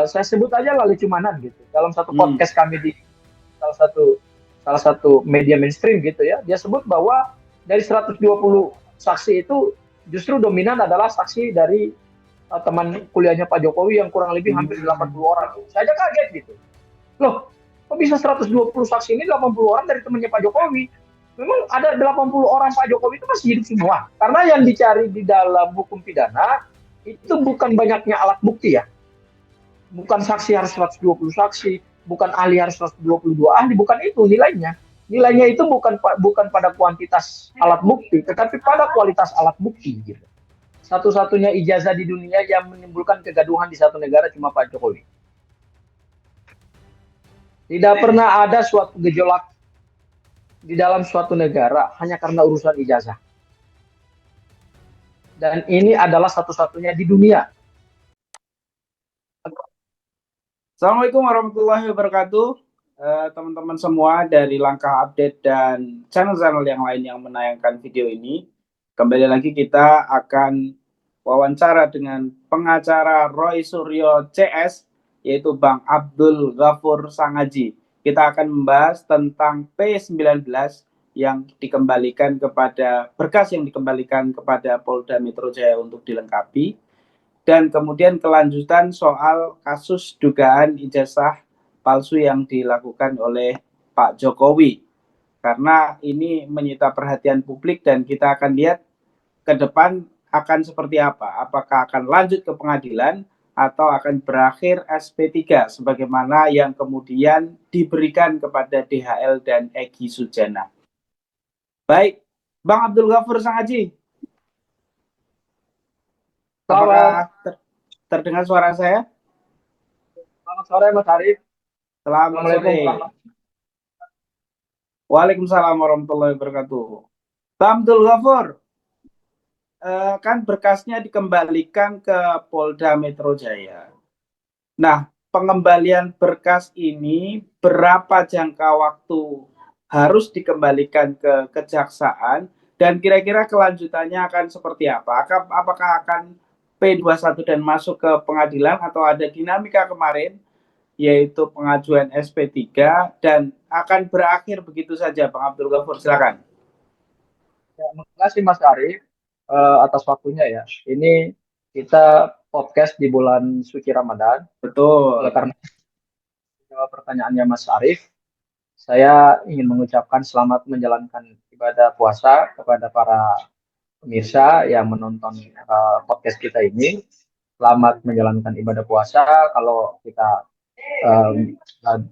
saya sebut aja Lali Cumanan gitu. Dalam satu Hmm. podcast kami di salah satu media mainstream gitu ya, dia sebut bahwa dari 120 saksi itu justru dominan adalah saksi dari teman kuliahnya Pak Jokowi yang kurang lebih hampir 80 orang. Saya aja kaget gitu. Loh, kok bisa 120 saksi ini 80 orang dari temannya Pak Jokowi? Memang ada 80 orang Pak Jokowi itu masih hidup semua. Karena yang dicari di dalam hukum pidana itu bukan banyaknya alat bukti ya. Bukan saksi harus 120 saksi, bukan ahli harus 122 ahli, bukan itu nilainya. Nilainya itu bukan pada kuantitas alat bukti, tetapi pada kualitas alat bukti gitu. Satu-satunya ijazah di dunia yang menimbulkan kegaduhan di satu negara cuma Pak Jokowi. Tidak pernah ada suatu gejolak di dalam suatu negara hanya karena urusan ijazah. Dan ini adalah satu-satunya di dunia. Assalamualaikum warahmatullahi wabarakatuh, teman-teman semua dari Langkah Update dan channel-channel yang lain yang menayangkan video ini. Kembali lagi kita akan wawancara dengan pengacara Roy Suryo CS, yaitu Bang Abdul Ghafur Sangaji. Kita akan membahas tentang P19 yang dikembalikan kepada berkas yang dikembalikan kepada Polda Metro Jaya untuk dilengkapi. Dan kemudian kelanjutan soal kasus dugaan ijazah palsu yang dilakukan oleh Pak Jokowi. Karena ini menyita perhatian publik dan kita akan lihat ke depan akan seperti apa. Apakah akan lanjut ke pengadilan atau akan berakhir SP3 sebagaimana yang kemudian diberikan kepada DHL dan Egy Sujana. Baik, Bang Abdul Ghafur Sangaji. Apakah terdengar suara saya? Selamat sore Mas Arief. Selamat sore. Waalaikumsalam warahmatullahi wabarakatuh. Bang Abdul Ghafur, kan berkasnya dikembalikan ke Polda Metro Jaya. Nah, pengembalian berkas ini berapa jangka waktu harus dikembalikan ke kejaksaan dan kira-kira kelanjutannya akan seperti apa? Apakah akan P21 dan masuk ke pengadilan atau ada dinamika kemarin yaitu pengajuan SP3 dan akan berakhir begitu saja, Bang Abdul Ghafur, silakan. Ya, terima kasih Mas Arief atas waktunya ya. Ini kita podcast di bulan suci Ramadan. Betul. Oleh karena jawab pertanyaannya Mas Arief, saya ingin mengucapkan selamat menjalankan ibadah puasa kepada para pemirsa yang menonton podcast kita ini. Selamat menjalankan ibadah puasa. Kalau kita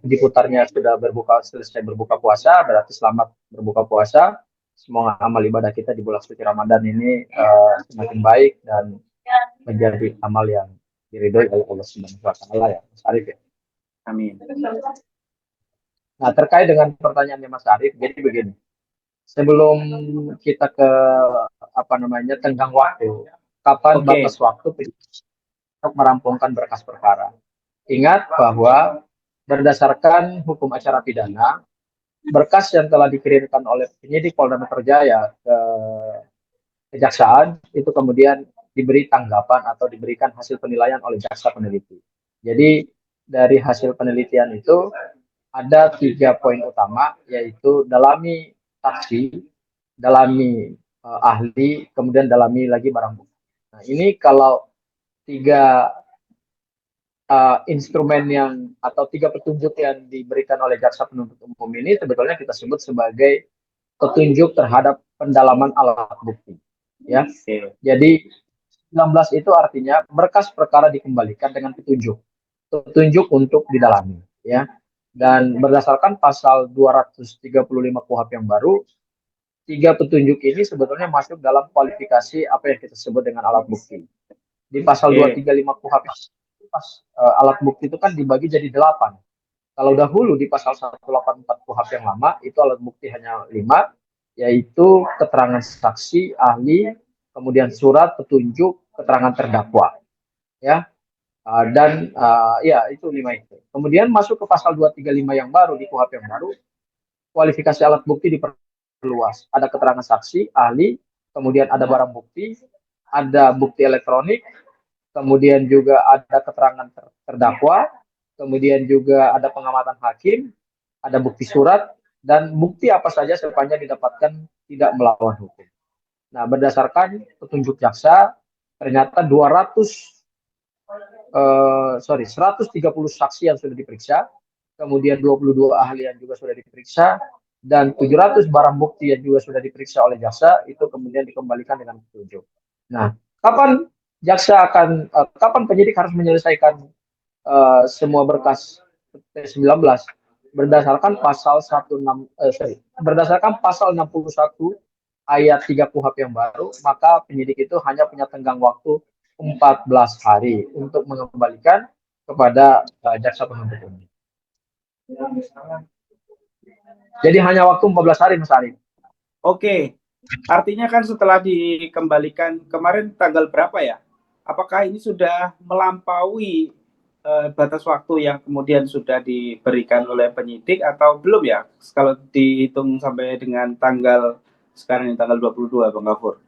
diputarnya sudah selesai berbuka puasa, berarti selamat berbuka puasa. Semoga amal ibadah kita di bulan suci Ramadan ini semakin baik dan menjadi amal yang diridhoi oleh Allah Subhanahu wa taala ya, Mas Arief ya. Amin. Nah, terkait dengan pertanyaannya Mas Arief, jadi begini. Sebelum kita ke tenggang waktu, kapan batas waktu untuk merampungkan berkas perkara. Ingat bahwa berdasarkan hukum acara pidana, berkas yang telah dikirimkan oleh penyidik Polda Metro Jaya ke kejaksaan itu kemudian diberi tanggapan atau diberikan hasil penilaian oleh jaksa peneliti. Jadi dari hasil penelitian itu ada 3 poin utama, yaitu dalami saksi, dalami ahli, kemudian dalami lagi barang bukti. Nah, ini kalau 3 instrumen yang atau 3 petunjuk yang diberikan oleh jaksa penuntut umum ini sebetulnya kita sebut sebagai petunjuk terhadap pendalaman alat bukti. Ya, jadi 19 itu artinya berkas perkara dikembalikan dengan petunjuk untuk didalami, ya. Dan berdasarkan pasal 235 KUHP yang baru, 3 petunjuk ini sebetulnya masuk dalam kualifikasi apa yang kita sebut dengan alat bukti. Di pasal 235 KUHP alat bukti itu kan dibagi jadi 8. Kalau dahulu di pasal 184 KUHP yang lama itu alat bukti hanya 5, yaitu keterangan saksi, ahli, kemudian surat petunjuk, keterangan terdakwa, ya. Dan ya itu 5 itu. Kemudian masuk ke pasal 235 yang baru di KUHP yang baru, kualifikasi alat bukti diperluas. Ada keterangan saksi, ahli, kemudian ada barang bukti, ada bukti elektronik, kemudian juga ada keterangan terdakwa, kemudian juga ada pengamatan hakim, ada bukti surat, dan bukti apa saja sepanjang didapatkan tidak melawan hukum. Nah, berdasarkan petunjuk jaksa, ternyata 130 saksi yang sudah diperiksa, kemudian 22 ahli yang juga sudah diperiksa, dan 700 barang bukti yang juga sudah diperiksa oleh jaksa, itu kemudian dikembalikan dengan petunjuk. Nah, kapan kapan penyidik harus menyelesaikan semua berkas T19? Berdasarkan pasal 61 ayat 3 KUHP yang baru, maka penyidik itu hanya punya tenggang waktu 14 hari untuk mengembalikan kepada jaksa penuntut umum. Jadi hanya waktu 14 hari, Mas Arif. Oke, artinya kan setelah dikembalikan kemarin tanggal berapa ya? Apakah ini sudah melampaui batas waktu yang kemudian sudah diberikan oleh penyidik atau belum ya? Kalau dihitung sampai dengan tanggal sekarang ini tanggal 22, Bang Gafur.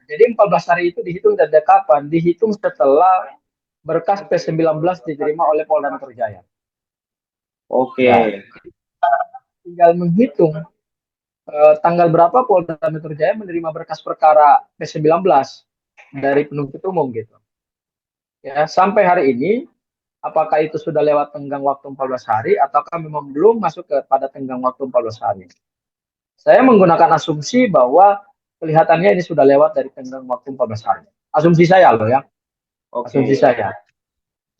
Jadi 14 hari itu dihitung dari kapan? Dihitung setelah berkas P19 diterima oleh Polda Metro Jaya. Oke. Ya, tinggal menghitung tanggal berapa Polda Metro Jaya menerima berkas perkara P19 dari penuntut umum gitu. Ya, sampai hari ini apakah itu sudah lewat tenggang waktu 14 hari ataukah memang belum masuk kepada tenggang waktu 14 hari. Saya menggunakan asumsi bahwa kelihatannya ini sudah lewat dari tenggang waktu 14 hari. Asumsi saya loh ya. Asumsi saya.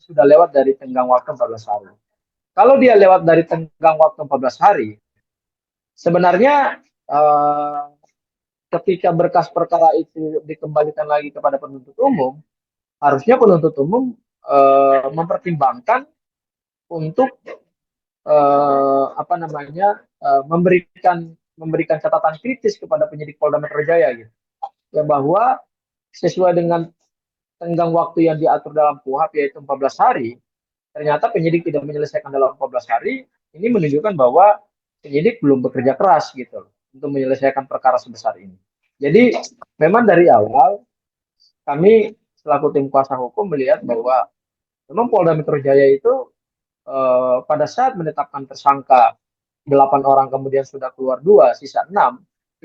Sudah lewat dari tenggang waktu 14 hari. Kalau dia lewat dari tenggang waktu 14 hari, sebenarnya ketika berkas perkara itu dikembalikan lagi kepada penuntut umum, harusnya penuntut umum mempertimbangkan untuk memberikan catatan kritis kepada penyidik Polda Metro Jaya gitu. Ya bahwa sesuai dengan tenggang waktu yang diatur dalam KUHP yaitu 14 hari, ternyata penyidik tidak menyelesaikan dalam 14 hari, ini menunjukkan bahwa penyidik belum bekerja keras gitu untuk menyelesaikan perkara sebesar ini. Jadi memang dari awal kami selaku tim kuasa hukum melihat bahwa memang Polda Metro Jaya itu pada saat menetapkan tersangka 8 orang kemudian sudah keluar 2, sisa 6,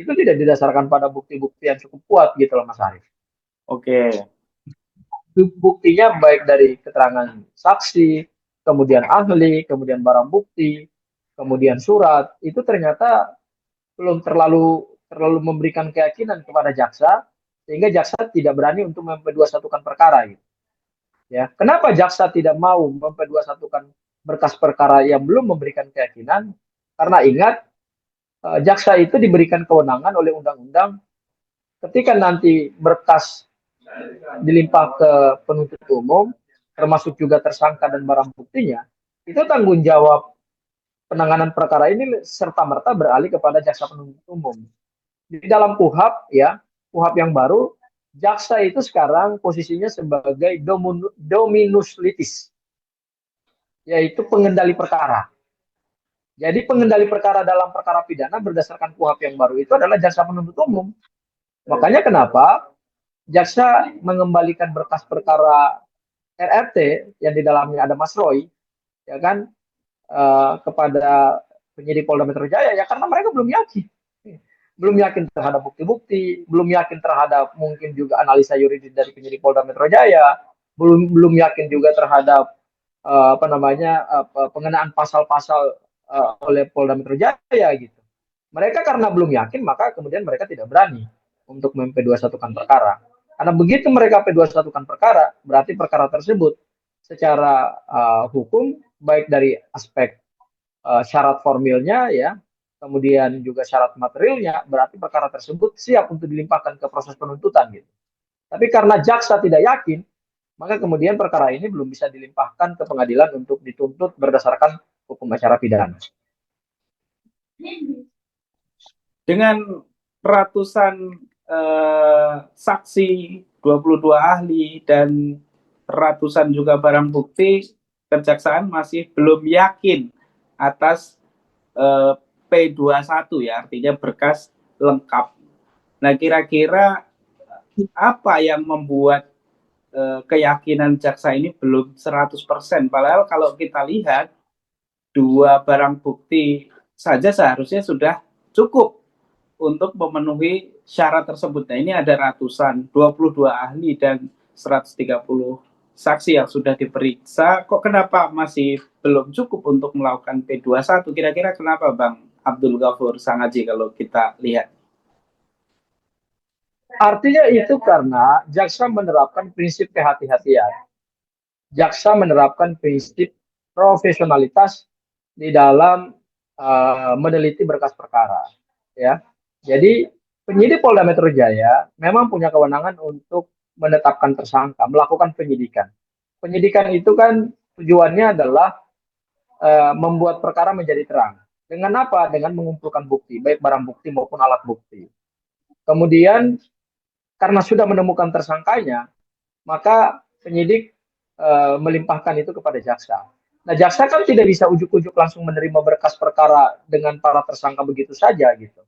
itu tidak didasarkan pada bukti-bukti yang cukup kuat gitu loh Mas Arief. Oke. Buktinya baik dari keterangan saksi, kemudian ahli, kemudian barang bukti, kemudian surat, itu ternyata belum terlalu memberikan keyakinan kepada jaksa, sehingga jaksa tidak berani untuk mempeduasatukan perkara gitu. Ya, kenapa jaksa tidak mau mempeduasatukan berkas perkara yang belum memberikan keyakinan? Karena ingat, jaksa itu diberikan kewenangan oleh undang-undang ketika nanti berkas dilimpah ke penuntut umum, termasuk juga tersangka dan barang buktinya, itu tanggung jawab penanganan perkara ini serta-merta beralih kepada jaksa penuntut umum. Di dalam KUHP ya, KUHP yang baru, jaksa itu sekarang posisinya sebagai dominus litis, yaitu pengendali perkara. Jadi pengendali perkara dalam perkara pidana berdasarkan KUHP yang baru itu adalah jaksa penuntut umum. Makanya kenapa jaksa mengembalikan berkas perkara RRT yang di dalamnya ada Mas Roy, ya kan, kepada penyidik Polda Metro Jaya ya karena mereka belum yakin terhadap bukti-bukti, belum yakin terhadap mungkin juga analisa yuridis dari penyidik Polda Metro Jaya, belum yakin juga terhadap pengenaan pasal-pasal oleh Polda Metro Jaya gitu. Mereka karena belum yakin maka kemudian mereka tidak berani untuk memp2satukan perkara. Karena begitu mereka p2satukan perkara, berarti perkara tersebut secara hukum baik dari aspek syarat formilnya ya, kemudian juga syarat materialnya, berarti perkara tersebut siap untuk dilimpahkan ke proses penuntutan gitu. Tapi karena jaksa tidak yakin, maka kemudian perkara ini belum bisa dilimpahkan ke pengadilan untuk dituntut berdasarkan hukum acara pidana. Dengan ratusan saksi, 22 ahli, dan ratusan juga barang bukti, kejaksaan masih belum yakin atas P21 ya, artinya berkas lengkap. Nah, kira-kira apa yang membuat keyakinan jaksa ini belum 100%. Padahal kalau kita lihat 2 barang bukti saja seharusnya sudah cukup untuk memenuhi syarat tersebut. Nah, ini ada ratusan, 22 ahli dan 130 saksi yang sudah diperiksa. Kok kenapa masih belum cukup untuk melakukan P21? Kira-kira kenapa Bang Abdul Ghafur Sangaji kalau kita lihat? Artinya itu karena jaksa menerapkan prinsip kehati-hatian. Jaksa menerapkan prinsip profesionalitas di dalam meneliti berkas perkara. Ya, jadi penyidik Polda Metro Jaya memang punya kewenangan untuk menetapkan tersangka, melakukan penyidikan. Penyidikan itu kan tujuannya adalah membuat perkara menjadi terang. Dengan apa? Dengan mengumpulkan bukti, baik barang bukti maupun alat bukti. Kemudian karena sudah menemukan tersangkanya, maka penyidik melimpahkan itu kepada jaksa. Nah, jaksa kan tidak bisa ujuk-ujuk langsung menerima berkas perkara dengan para tersangka begitu saja gitu.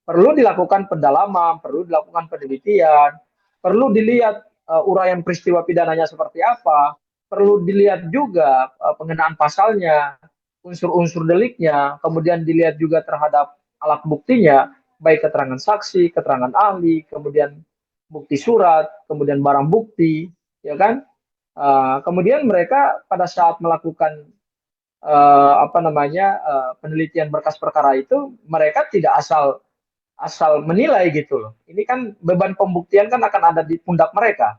Perlu dilakukan pendalaman, perlu dilakukan penelitian, perlu dilihat uraian peristiwa pidananya seperti apa, perlu dilihat juga pengenaan pasalnya, unsur-unsur deliknya, kemudian dilihat juga terhadap alat buktinya, baik keterangan saksi, keterangan ahli, kemudian bukti surat, kemudian barang bukti, ya kan? Kemudian mereka pada saat melakukan penelitian berkas perkara itu, mereka tidak asal menilai gitu loh. Ini kan beban pembuktian kan akan ada di pundak mereka.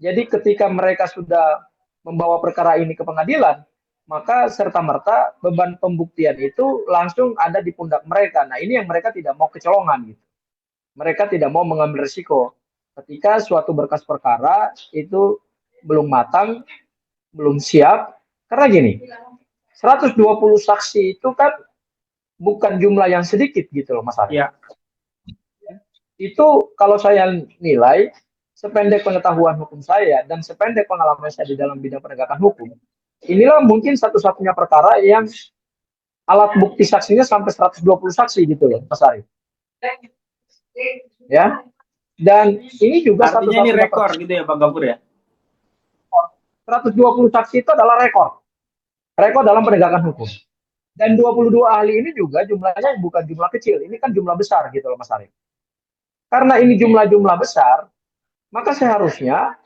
Jadi ketika mereka sudah membawa perkara ini ke pengadilan, maka serta-merta beban pembuktian itu langsung ada di pundak mereka. Nah, ini yang mereka tidak mau kecolongan gitu. Mereka tidak mau mengambil risiko ketika suatu berkas perkara itu belum matang, belum siap. Karena gini, 120 saksi itu kan bukan jumlah yang sedikit gitu loh Mas Arief. Ya. Itu kalau saya nilai, sependek pengetahuan hukum saya dan sependek pengalaman saya di dalam bidang penegakan hukum, inilah mungkin satu-satunya perkara yang alat bukti saksinya sampai 120 saksi gitu loh Mas Arief. Ya. Dan ini juga artinya ini rekor gitu ya Pak Ghafur ya? 120 saksi itu adalah rekor. Rekor dalam penegakan hukum. Dan 22 ahli ini juga jumlahnya bukan jumlah kecil, ini kan jumlah besar gitu loh Mas Arief. Karena ini jumlah-jumlah besar, maka seharusnya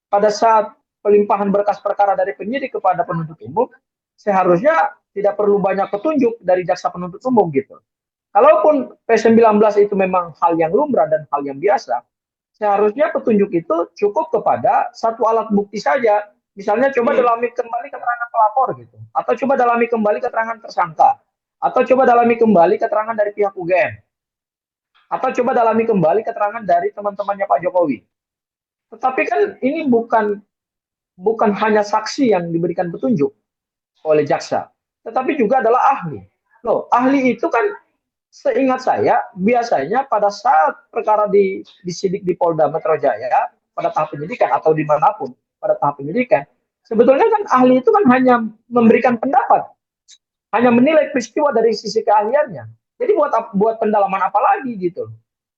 pada saat pelimpahan berkas perkara dari penyidik kepada penuntut umum, seharusnya tidak perlu banyak petunjuk dari jaksa penuntut umum gitu. Kalaupun P19 itu memang hal yang lumrah dan hal yang biasa, seharusnya petunjuk itu cukup kepada satu alat bukti saja. Misalnya coba dalami kembali keterangan pelapor gitu, atau coba dalami kembali keterangan tersangka, atau coba dalami kembali keterangan dari pihak UGM, atau coba dalami kembali keterangan dari teman-temannya Pak Jokowi. Tetapi kan ini bukan hanya saksi yang diberikan petunjuk oleh jaksa, tetapi juga adalah ahli. Loh, ahli itu kan seingat saya biasanya pada saat perkara disidik di Polda Metro Jaya pada tahap penyidikan atau dimanapun pada tahap penyidikan, sebetulnya kan ahli itu kan hanya memberikan pendapat, hanya menilai peristiwa dari sisi keahliannya. Jadi buat pendalaman apa lagi gitu.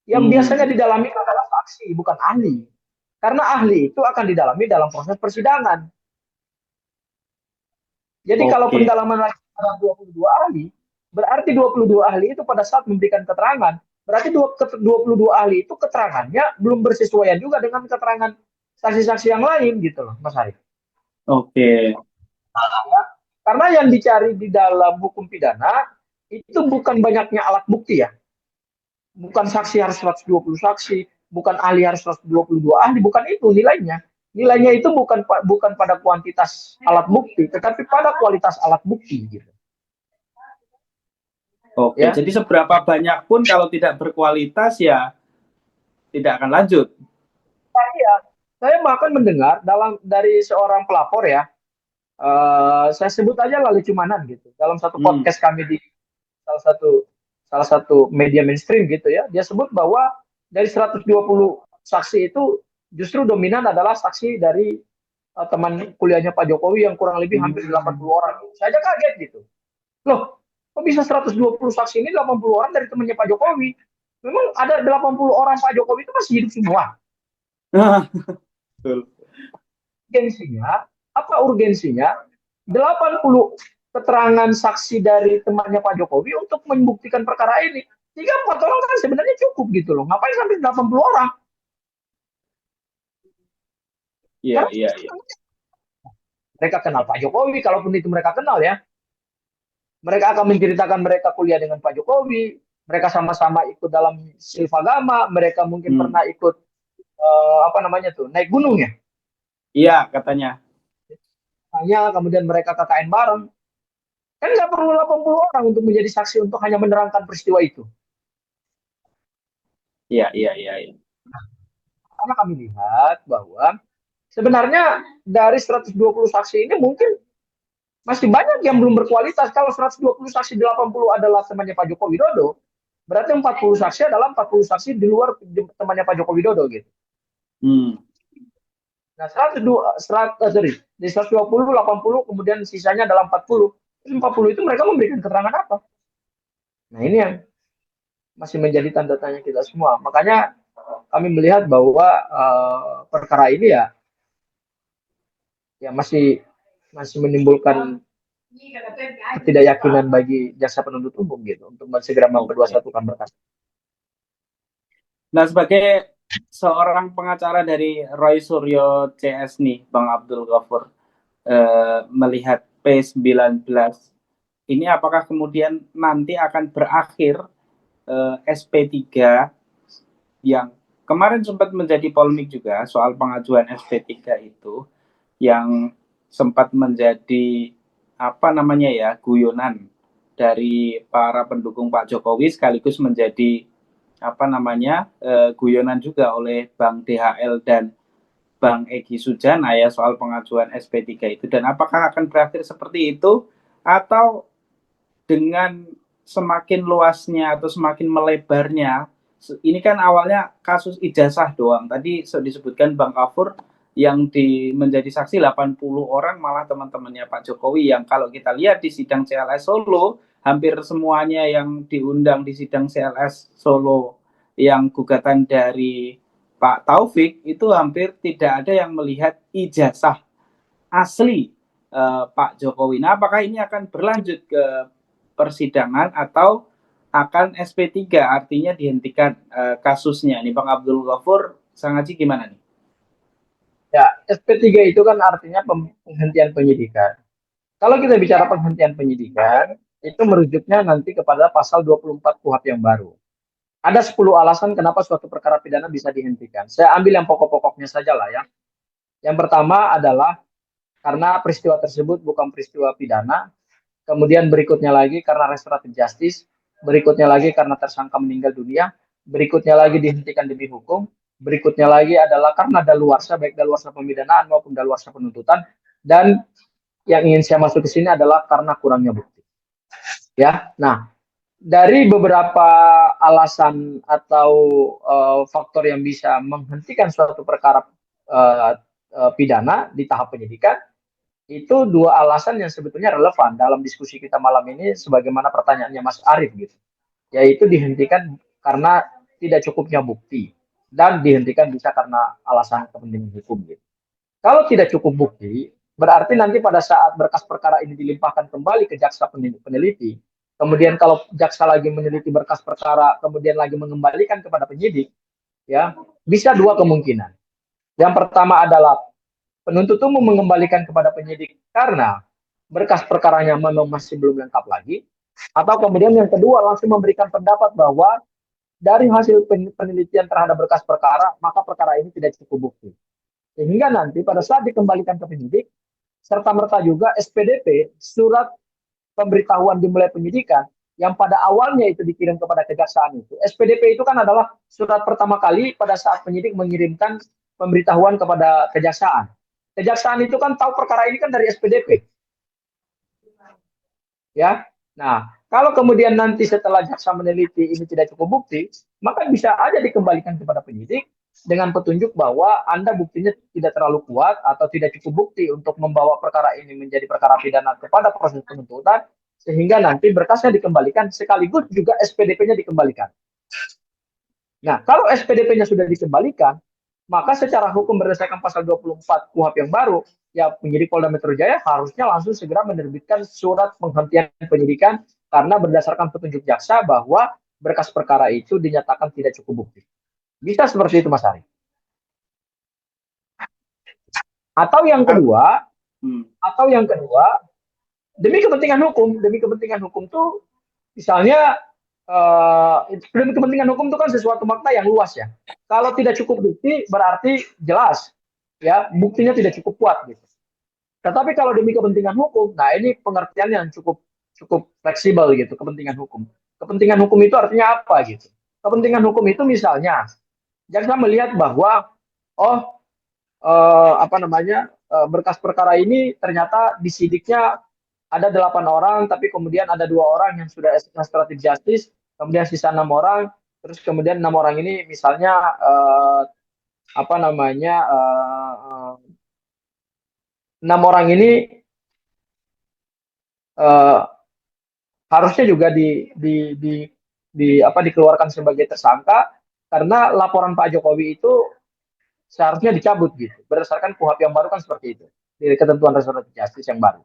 Yang biasanya didalami adalah saksi, bukan ahli. Karena ahli itu akan didalami dalam proses persidangan. Jadi kalau pendalaman ada 22 ahli, berarti 22 ahli itu pada saat memberikan keterangan, berarti 22 ahli itu keterangannya belum bersesuaian juga dengan keterangan saksi-saksi yang lain gitu loh, Mas Arief. Oke. Karena yang dicari di dalam hukum pidana itu bukan banyaknya alat bukti ya. Bukan saksi harus 120 saksi, bukan ahli harus 122 ahli, bukan itu nilainya. Nilainya itu bukan pada kuantitas alat bukti, tetapi pada kualitas alat bukti gitu. Oke, ya. Jadi seberapa banyak pun kalau tidak berkualitas ya tidak akan lanjut. Nah, iya, saya bahkan mendengar dari seorang pelapor ya, saya sebut aja Lali Cumanan gitu, dalam satu podcast kami di salah satu media mainstream gitu ya, dia sebut bahwa dari 120 saksi itu justru dominan adalah saksi dari teman kuliahnya Pak Jokowi yang kurang lebih hampir 80 orang. Saya aja kaget gitu. Loh, kok bisa 120 saksi ini 80 orang dari temannya Pak Jokowi? Memang ada 80 orang Pak Jokowi itu masih hidup semua? Betul. Urgensinya, apa urgensinya 80 keterangan saksi dari temannya Pak Jokowi untuk membuktikan perkara ini? 3-4 orang kan sebenarnya cukup gitu loh. Ngapain sampai 80 orang? Iya, Karena iya, iya. mereka kenal Pak Jokowi, kalaupun itu mereka kenal ya. Mereka akan menceritakan mereka kuliah dengan Pak Jokowi, mereka sama-sama ikut dalam silfagama, mereka mungkin pernah ikut apa namanya tuh, naik gunung ya. Iya, katanya. Hanya kemudian mereka KKN bareng. Kan nggak perlu 80 orang untuk menjadi saksi untuk hanya menerangkan peristiwa itu. Iya, iya, iya, iya. Karena kami lihat bahwa sebenarnya dari 120 saksi ini mungkin masih banyak yang belum berkualitas. Kalau 120 saksi 80 adalah temannya Pak Joko Widodo, berarti 40 saksi adalah 40 saksi di luar temannya Pak Joko Widodo gitu. Nah, 120, 80, kemudian sisanya adalah 40. 40 itu mereka memberikan keterangan apa? Nah, ini yang masih menjadi tanda tanya kita semua. Makanya kami melihat bahwa perkara ini ya masih menimbulkan ketidakyakinan bagi jaksa penuntut umum gitu untuk segera mempersatukan berkas. Nah, sebagai seorang pengacara dari Roy Suryo CS nih, Bang Abdul Ghafur, melihat P19 ini apakah kemudian nanti akan berakhir SP3 yang kemarin sempat menjadi polemik juga soal pengajuan SP3 itu, yang sempat menjadi apa namanya ya, guyonan dari para pendukung Pak Jokowi, sekaligus menjadi apa namanya guyonan juga oleh Bang DHL dan Bang Egy Sujana ya soal pengajuan SP3 itu. Dan apakah akan berakhir seperti itu atau dengan semakin luasnya atau semakin melebarnya, ini kan awalnya kasus ijazah doang. Tadi disebutkan Bang Kafur yang menjadi saksi 80 orang malah teman-temannya Pak Jokowi, yang kalau kita lihat di sidang CLS Solo hampir semuanya yang diundang di sidang CLS Solo yang gugatan dari Pak Taufik itu hampir tidak ada yang melihat ijazah asli Pak Jokowi. Nah, apakah ini akan berlanjut ke persidangan atau akan SP3, artinya dihentikan kasusnya? Nih Bang Abdul Ghafur Sangaji gimana nih? Ya, SP3 itu kan artinya penghentian penyidikan. Kalau kita bicara penghentian penyidikan, itu merujuknya nanti kepada pasal 24 KUHP yang baru. Ada 10 alasan kenapa suatu perkara pidana bisa dihentikan. Saya ambil yang pokok-pokoknya saja lah ya. Yang pertama adalah karena peristiwa tersebut bukan peristiwa pidana. Kemudian berikutnya lagi karena restoratif justice. Berikutnya lagi karena tersangka meninggal dunia. Berikutnya lagi dihentikan demi hukum. Berikutnya lagi adalah karena daluarsa, baik daluarsa pemidanaan maupun daluarsa penuntutan. Dan yang ingin saya masuk ke sini adalah karena kurangnya bukti. Ya, nah dari beberapa alasan atau faktor yang bisa menghentikan suatu perkara pidana di tahap penyidikan, itu dua alasan yang sebetulnya relevan dalam diskusi kita malam ini, sebagaimana pertanyaannya Mas Arief gitu, yaitu dihentikan karena tidak cukupnya bukti dan dihentikan bisa karena alasan kepentingan hukum gitu. Kalau tidak cukup bukti, berarti nanti pada saat berkas perkara ini dilimpahkan kembali ke jaksa peneliti, kemudian kalau jaksa lagi meneliti berkas perkara, kemudian lagi mengembalikan kepada penyidik, ya bisa dua kemungkinan. Yang pertama adalah penuntut umum mengembalikan kepada penyidik karena berkas perkaranya memang masih belum lengkap lagi, atau kemudian yang kedua langsung memberikan pendapat bahwa dari hasil penelitian terhadap berkas perkara, maka perkara ini tidak cukup bukti. Sehingga nanti pada saat dikembalikan ke penyidik, serta-merta juga SPDP, surat pemberitahuan dimulai penyidikan, yang pada awalnya itu dikirim kepada kejaksaan itu. SPDP itu kan adalah surat pertama kali pada saat penyidik mengirimkan pemberitahuan kepada kejaksaan. Kejaksaan itu kan tahu perkara ini kan dari SPDP. Ya. Nah, kalau kemudian nanti setelah jaksa meneliti ini tidak cukup bukti, maka bisa aja dikembalikan kepada penyidik dengan petunjuk bahwa Anda buktinya tidak terlalu kuat atau tidak cukup bukti untuk membawa perkara ini menjadi perkara pidana kepada proses penuntutan, sehingga nanti berkasnya dikembalikan sekaligus juga SPDP-nya dikembalikan. Nah, kalau SPDP-nya sudah dikembalikan, maka secara hukum berdasarkan pasal 24 KUHP yang baru, ya penyidik Polda Metro Jaya harusnya langsung segera menerbitkan surat penghentian penyidikan karena berdasarkan petunjuk jaksa bahwa berkas perkara itu dinyatakan tidak cukup bukti. Bisa seperti itu, Mas Ari. Atau yang kedua, demi kepentingan hukum tuh misalnya demi kepentingan hukum itu kan sesuatu makna yang luas ya. Kalau tidak cukup bukti berarti jelas ya buktinya tidak cukup kuat gitu. Tetapi kalau demi kepentingan hukum, nah ini pengertian yang cukup fleksibel gitu, kepentingan hukum. Kepentingan hukum itu artinya apa gitu? Kepentingan hukum itu misalnya jaksa melihat bahwa berkas perkara ini ternyata disidiknya ada 8 orang, tapi kemudian ada 2 orang yang sudah administrative justice, kemudian sisa 6 orang, terus kemudian 6 orang ini misalnya 6 orang ini harusnya juga dikeluarkan sebagai tersangka karena laporan Pak Jokowi itu seharusnya dicabut gitu. Berdasarkan KUHP yang baru kan seperti itu. Dari ketentuan restoratif justice yang baru.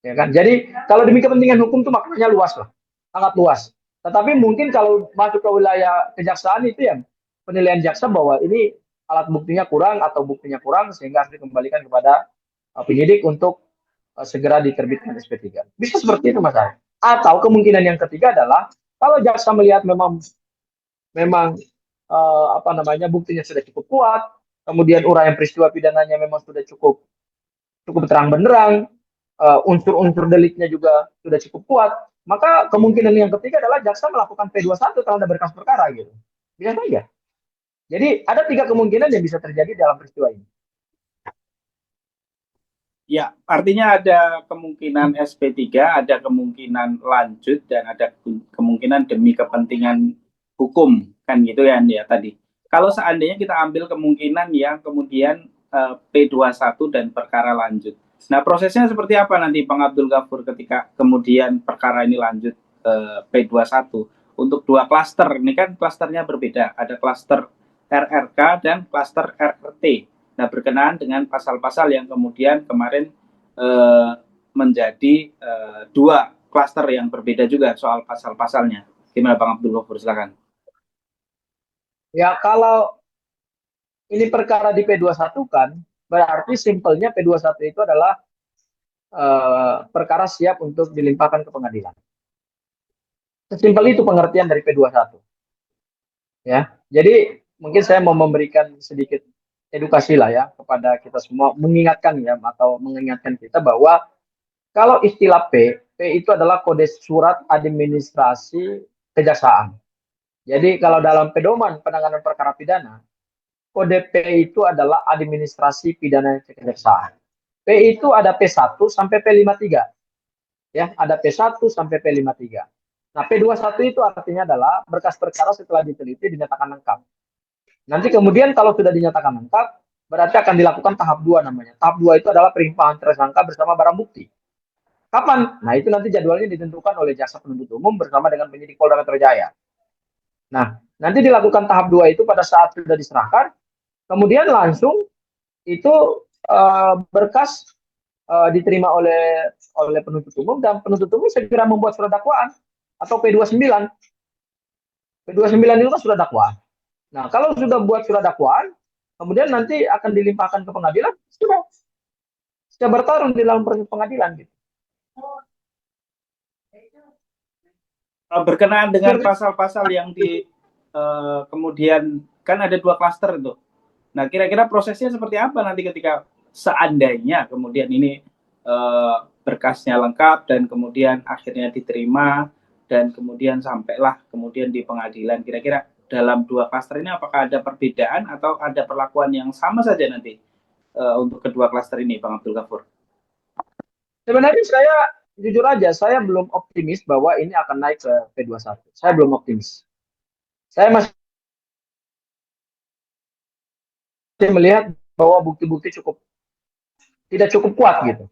Ya kan? Jadi kalau demi kepentingan hukum itu maknanya luas loh. Sangat luas. Tetapi mungkin kalau masuk ke wilayah kejaksaan itu yang penilaian jaksa bahwa ini alat buktinya kurang atau buktinya kurang sehingga harus dikembalikan kepada penyidik untuk segera diterbitkan SP3. Bisa seperti itu Mas Ari. Atau kemungkinan yang ketiga adalah kalau jaksa melihat memang buktinya sudah cukup kuat, kemudian uraian peristiwa pidananya memang sudah cukup terang benderang, unsur-unsur deliknya juga sudah cukup kuat, maka kemungkinan yang ketiga adalah jaksa melakukan P21 terhadap berkas perkara gitu. Bisa saja. Jadi ada 3 kemungkinan yang bisa terjadi dalam peristiwa ini. Ya, artinya ada kemungkinan SP3, ada kemungkinan lanjut, dan ada kemungkinan demi kepentingan hukum, kan gitu ya tadi. Kalau seandainya kita ambil kemungkinan yang kemudian P21 dan perkara lanjut. Nah, prosesnya seperti apa nanti Bang Abdul Ghafur ketika kemudian perkara ini lanjut P21 untuk 2 klaster. Ini kan klasternya berbeda, ada klaster RRK dan klaster RRT. Nah, berkenaan dengan pasal-pasal yang kemudian kemarin menjadi 2 klaster yang berbeda juga soal pasal-pasalnya. Gimana Bang Abdul Ghafur, silakan. Ya, kalau ini perkara di P21 kan, berarti simpelnya P21 itu adalah perkara siap untuk dilimpahkan ke pengadilan. Sesimpel itu pengertian dari P21. Ya, jadi mungkin saya mau memberikan sedikit edukasi lah ya kepada kita semua, mengingatkan kita bahwa kalau istilah P itu adalah kode surat administrasi kejaksaan. Jadi kalau dalam pedoman penanganan perkara pidana, kode P itu adalah administrasi pidana kejaksaan. P itu ada P1 sampai P53. Ya, ada P1 sampai P53. Nah, P21 itu artinya adalah berkas perkara setelah diteliti dinyatakan lengkap. Nanti kemudian kalau sudah dinyatakan lengkap, berarti akan dilakukan tahap 2 namanya. Tahap 2 itu adalah pelimpahan tersangka bersama barang bukti. Kapan? Nah, itu nanti jadwalnya ditentukan oleh jaksa penuntut umum bersama dengan penyidik Polda Metro Jaya. Nah, nanti dilakukan tahap 2 itu pada saat sudah diserahkan, kemudian langsung itu berkas diterima oleh penuntut umum dan penuntut umum segera membuat surat dakwaan atau P29. P29 itu kan surat dakwaan. Nah, kalau sudah buat surat dakwaan, kemudian nanti akan dilimpahkan ke pengadilan, sudah bertarung di dalam proses pengadilan gitu. Berkenaan dengan pasal-pasal yang kemudian kan ada 2 klaster itu. Nah, kira-kira prosesnya seperti apa nanti ketika seandainya kemudian ini berkasnya lengkap dan kemudian akhirnya diterima dan kemudian sampailah kemudian di pengadilan. Kira-kira dalam 2 klaster ini apakah ada perbedaan atau ada perlakuan yang sama saja nanti untuk kedua klaster ini, Bang Abdul Ghafur? Sebenarnya saya jujur aja, saya belum optimis bahwa ini akan naik ke P21. Saya belum optimis. Saya masih melihat bahwa bukti-bukti tidak cukup kuat gitu.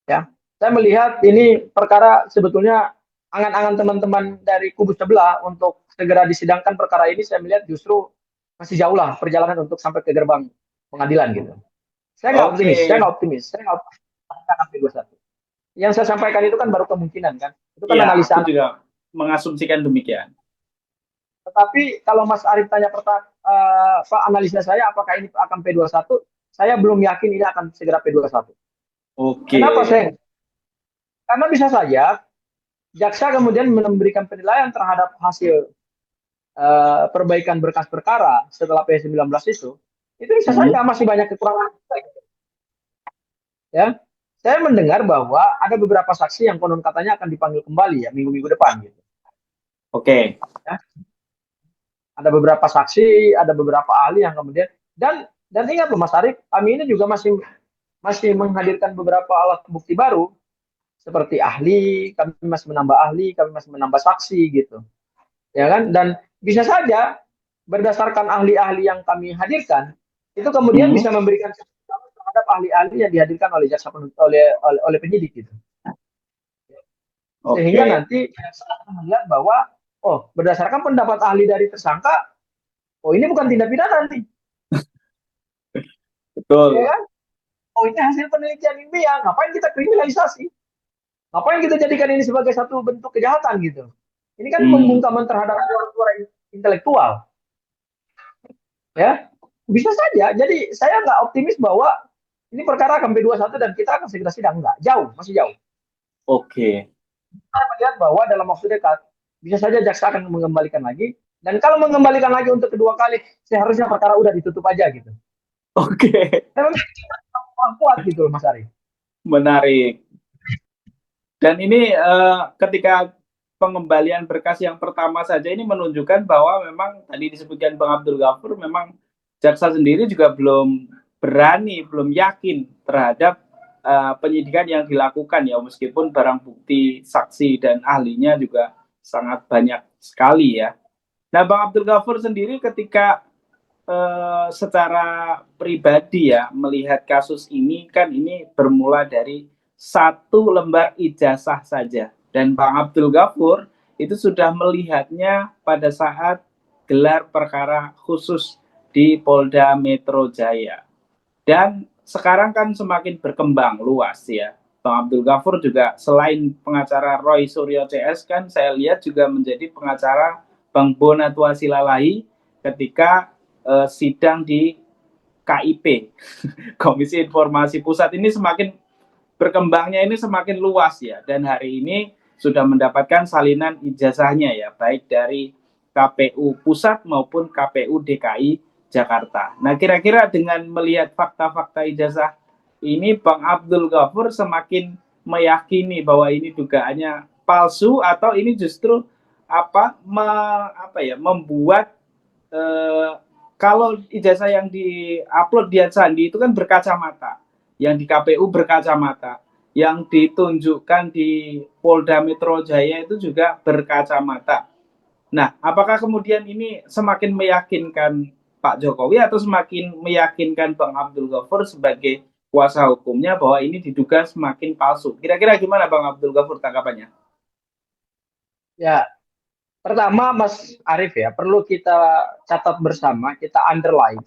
Ya, saya melihat ini perkara sebetulnya angan-angan teman-teman dari kubu sebelah untuk segera disidangkan perkara ini, saya melihat justru masih jauh lah perjalanan untuk sampai ke gerbang pengadilan gitu. Saya nggak Oke. optimis, saya nggak optimis akan P21. Yang saya sampaikan itu kan baru kemungkinan kan, itu kan Iya, aku analisa. juga mengasumsikan demikian. Tetapi kalau Mas Arief tanya Pak, analisa saya apakah ini akan P21, saya belum yakin ini akan segera P21. Oke. Kenapa saya? Karena bisa saja jaksa kemudian memberikan penilaian terhadap hasil perbaikan berkas perkara setelah P19 itu bisa saja masih banyak kekurangan. Ya, saya mendengar bahwa ada beberapa saksi yang konon katanya akan dipanggil kembali ya minggu-minggu depan gitu. Oke. Ya. Ada beberapa saksi, ada beberapa ahli yang kemudian dan ingat loh Mas Arief, kami ini juga masih menghadirkan beberapa alat bukti baru seperti ahli, kami masih menambah ahli, kami masih menambah saksi gitu. Ya kan? Dan bisa saja berdasarkan ahli-ahli yang kami hadirkan itu kemudian bisa memberikan terhadap ahli-ahli yang dihadirkan oleh jaksa penuntut oleh penyidik gitu. Sehingga nanti melihat bahwa oh berdasarkan pendapat ahli dari tersangka, oh ini bukan tindak pidana nanti. Betul. Ya kan? Oh ini hasil penelitian ilmiah, ngapain kita kriminalisasi? Ngapain kita jadikan ini sebagai satu bentuk kejahatan gitu? Ini kan pembungkaman terhadap suara-suara intelektual. Ya, bisa saja. Jadi saya nggak optimis bahwa ini perkara akan P21 dan kita akan segera sidang. Enggak, jauh, masih jauh. Oke. Saya melihat bahwa dalam waktu dekat bisa saja jaksa akan mengembalikan lagi. Dan kalau mengembalikan lagi untuk kedua kali, seharusnya perkara udah ditutup aja gitu. Oke. Kuat gitu Mas Ari. Menarik. Dan ini ketika pengembalian berkas yang pertama saja ini menunjukkan bahwa memang tadi disebutkan Bang Abdul Ghafur, memang jaksa sendiri juga belum berani, belum yakin terhadap penyidikan yang dilakukan ya, meskipun barang bukti, saksi dan ahlinya juga sangat banyak sekali ya. Nah, Bang Abdul Ghafur sendiri ketika secara pribadi ya melihat kasus ini, kan ini bermula dari satu lembar ijazah saja, dan Bang Abdul Ghafur itu sudah melihatnya pada saat gelar perkara khusus di Polda Metro Jaya, dan sekarang kan semakin berkembang luas ya. Bang Abdul Ghafur juga selain pengacara Roy Suryo CS, kan saya lihat juga menjadi pengacara Bang Bonatua Silalahi ketika sidang di KIP, Komisi Informasi Pusat. Ini semakin berkembangnya, ini semakin luas ya, dan hari ini sudah mendapatkan salinan ijazahnya ya, baik dari KPU Pusat maupun KPU DKI Jakarta. Nah, kira-kira dengan melihat fakta-fakta ijazah ini, Bang Abdul Ghafur semakin meyakini bahwa ini dugaannya palsu atau ini justru membuat kalau ijazah yang di-upload di Sandi itu kan berkacamata, yang di KPU berkacamata, yang ditunjukkan di Polda Metro Jaya itu juga berkacamata. Nah, apakah kemudian ini semakin meyakinkan Pak Jokowi atau semakin meyakinkan Bang Abdul Ghafur sebagai kuasa hukumnya bahwa ini diduga semakin palsu? Kira-kira gimana Bang Abdul Ghafur tanggapannya? Ya, pertama Mas Arief ya, perlu kita catat bersama, kita underline.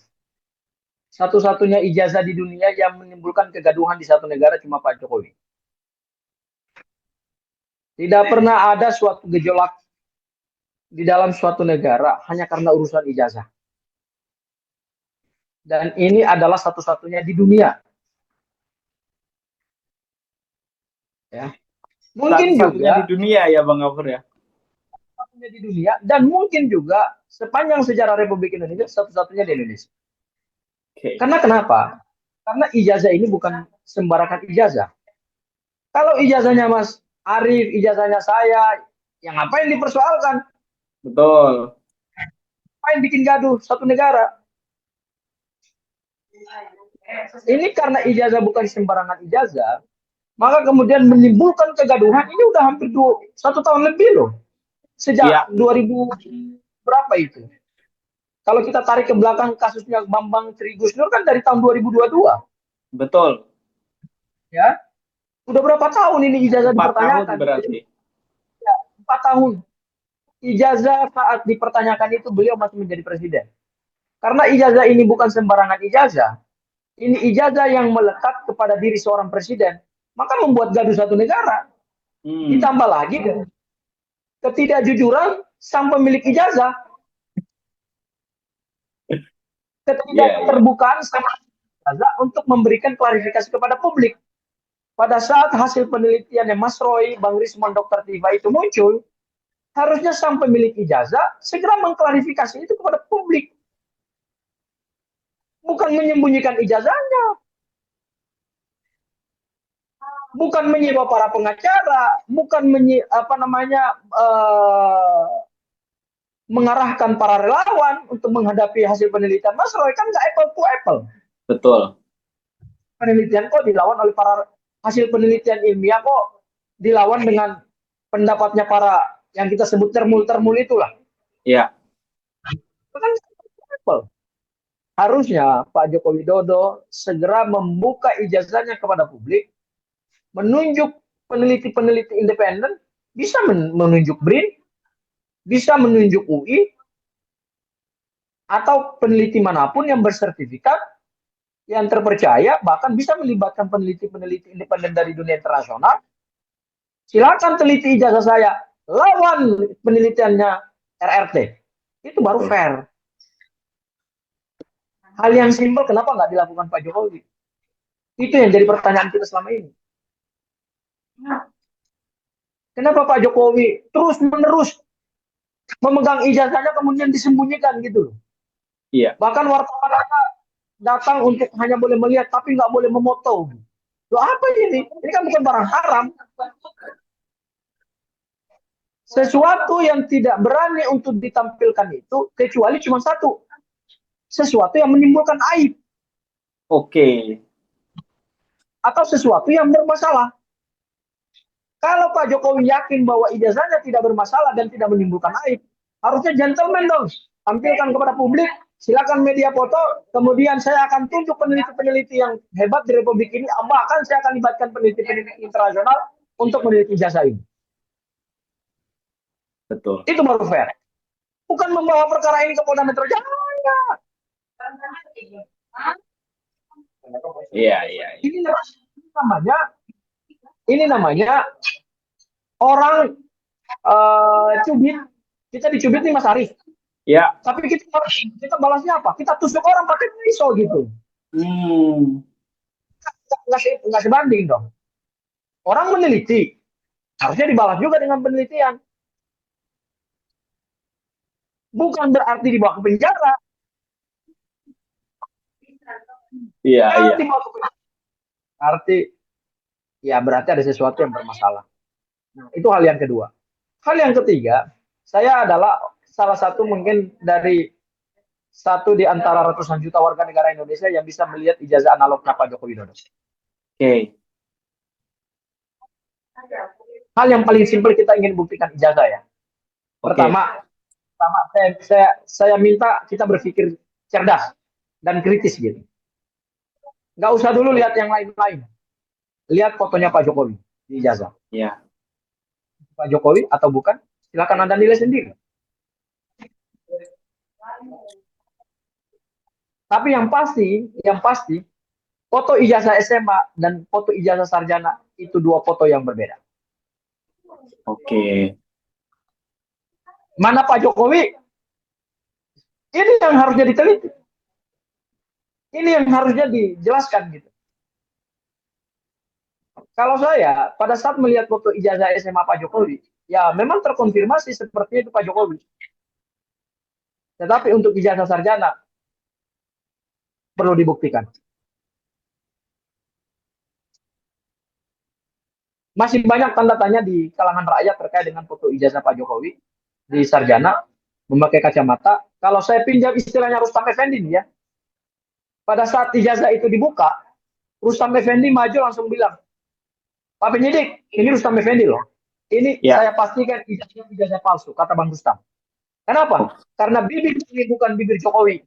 Satu-satunya ijazah di dunia yang menimbulkan kegaduhan di satu negara cuma Pak Jokowi. Tidak pernah ada suatu gejolak di dalam suatu negara hanya karena urusan ijazah. Dan ini adalah satu-satunya di dunia. Ya. Mungkin juga di dunia ya Bang Ghafur ya. Satu-satunya di dunia dan mungkin juga sepanjang sejarah Republik Indonesia satu-satunya di Indonesia. Karena kenapa? Karena ijazah ini bukan sembarangan ijazah. Kalau ijazahnya Mas Arief, ijazahnya saya, yang ngapain dipersoalkan? Betul. Ngapain bikin gaduh satu negara? Ini karena ijazah bukan sembarangan ijazah, maka kemudian menimbulkan kegaduhan. Ini udah hampir 1 tahun lebih loh. Sejak 2000 berapa itu? Kalau kita tarik ke belakang kasusnya Bambang Tri Gusnur kan dari tahun 2022. Betul. Ya. Udah berapa tahun ini ijazah 4 dipertanyakan? tahun berarti. Ya, 4 tahun. Ijazah saat dipertanyakan itu beliau masih menjadi presiden. Karena ijazah ini bukan sembarangan ijazah. Ini ijazah yang melekat kepada diri seorang presiden. Maka membuat gaduh satu negara. Ditambah lagi ketidakjujuran sang pemilik ijazah. Ketidakterbukaan sama ijazah untuk memberikan klarifikasi kepada publik. Pada saat hasil penelitiannya Mas Roy, Bang Rismon, Dr. Tifa itu muncul, harusnya sang pemilik ijazah segera mengklarifikasi itu kepada publik. Bukan menyembunyikan ijazahnya. Bukan menyewa para pengacara, bukan mengarahkan para relawan untuk menghadapi hasil penelitian Mas Roy, kan nggak apple to apple. Betul. Penelitian kok dilawan oleh hasil penelitian ilmiah kok dilawan dengan pendapatnya para yang kita sebut termul itulah. Iya. Kan apple. Harusnya Pak Joko Widodo segera membuka ijazahnya kepada publik, menunjuk peneliti-peneliti independen, bisa menunjuk BRIN, bisa menunjuk UI, atau peneliti manapun yang bersertifikat, yang terpercaya, bahkan bisa melibatkan peneliti-peneliti independen dari dunia internasional. Silakan teliti ijazah saya, lawan penelitiannya RRT. Itu baru fair. Hal yang simpel kenapa nggak dilakukan Pak Jokowi? Itu yang jadi pertanyaan kita selama ini. Kenapa Pak Jokowi terus-menerus memegang ijazahnya kemudian disembunyikan gitu? Iya. Bahkan wartawan datang untuk hanya boleh melihat tapi nggak boleh memoto. Loh apa ini? Ini kan bukan barang haram. Sesuatu yang tidak berani untuk ditampilkan itu kecuali cuma satu. Sesuatu yang menimbulkan aib. Oke. Atau sesuatu yang bermasalah. Kalau Pak Jokowi yakin bahwa ijazahnya tidak bermasalah dan tidak menimbulkan aib, harusnya gentleman dong. Tampilkan kepada publik, silakan media foto, kemudian saya akan tunjuk peneliti-peneliti yang hebat di Republik ini, bahkan saya akan libatkan peneliti-peneliti internasional untuk meneliti ijazah ini. Betul. Itu baru fair. Bukan membawa perkara ini ke Polda Metro Jaya. Iya. Ini namanya orang cubit. Kita dicubit nih Mas Arif. Ya. Tapi kita balasnya apa? Kita tusuk orang pakai pisau gitu. Nggak sebanding dong. Orang meneliti, harusnya dibalas juga dengan penelitian. Bukan berarti dibawa ke penjara. Iya. Berarti ada sesuatu yang bermasalah. Nah, itu hal yang kedua. Hal yang ketiga, saya adalah salah satu mungkin dari satu di antara ratusan juta warga negara Indonesia yang bisa melihat ijazah analognya Pak Joko Widodo. Oke. Hal yang paling simpel kita ingin buktikan ijazah ya. Pertama, saya minta kita berpikir cerdas dan kritis gitu. Nggak usah dulu lihat yang lain-lain. Lihat fotonya Pak Jokowi di ijazah. Iya. Pak Jokowi atau bukan? Silakan Anda nilai sendiri. Tapi yang pasti foto ijazah SMA dan foto ijazah sarjana itu dua foto yang berbeda. Oke. Mana Pak Jokowi? Ini yang harusnya diteliti. Ini yang harusnya dijelaskan gitu. Kalau saya pada saat melihat foto ijazah SMA Pak Jokowi, ya memang terkonfirmasi seperti itu Pak Jokowi. Tetapi untuk ijazah sarjana perlu dibuktikan. Masih banyak tanda tanya di kalangan rakyat terkait dengan foto ijazah Pak Jokowi di sarjana memakai kacamata. Kalau saya pinjam istilahnya Rustam Effendi ya, pada saat ijazah itu dibuka, Rustam Effendi maju langsung bilang, Pak penyidik, ini Rustam Effendi loh. Ini saya pastikan ijazah palsu, kata Bang Rustam. Kenapa? Karena bibir ini bukan bibir Jokowi.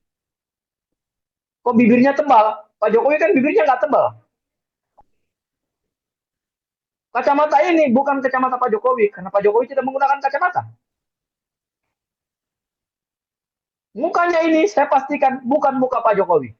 Kok bibirnya tebal? Pak Jokowi kan bibirnya nggak tebal. Kacamata ini bukan kacamata Pak Jokowi, karena Pak Jokowi tidak menggunakan kacamata. Mukanya ini saya pastikan bukan muka Pak Jokowi.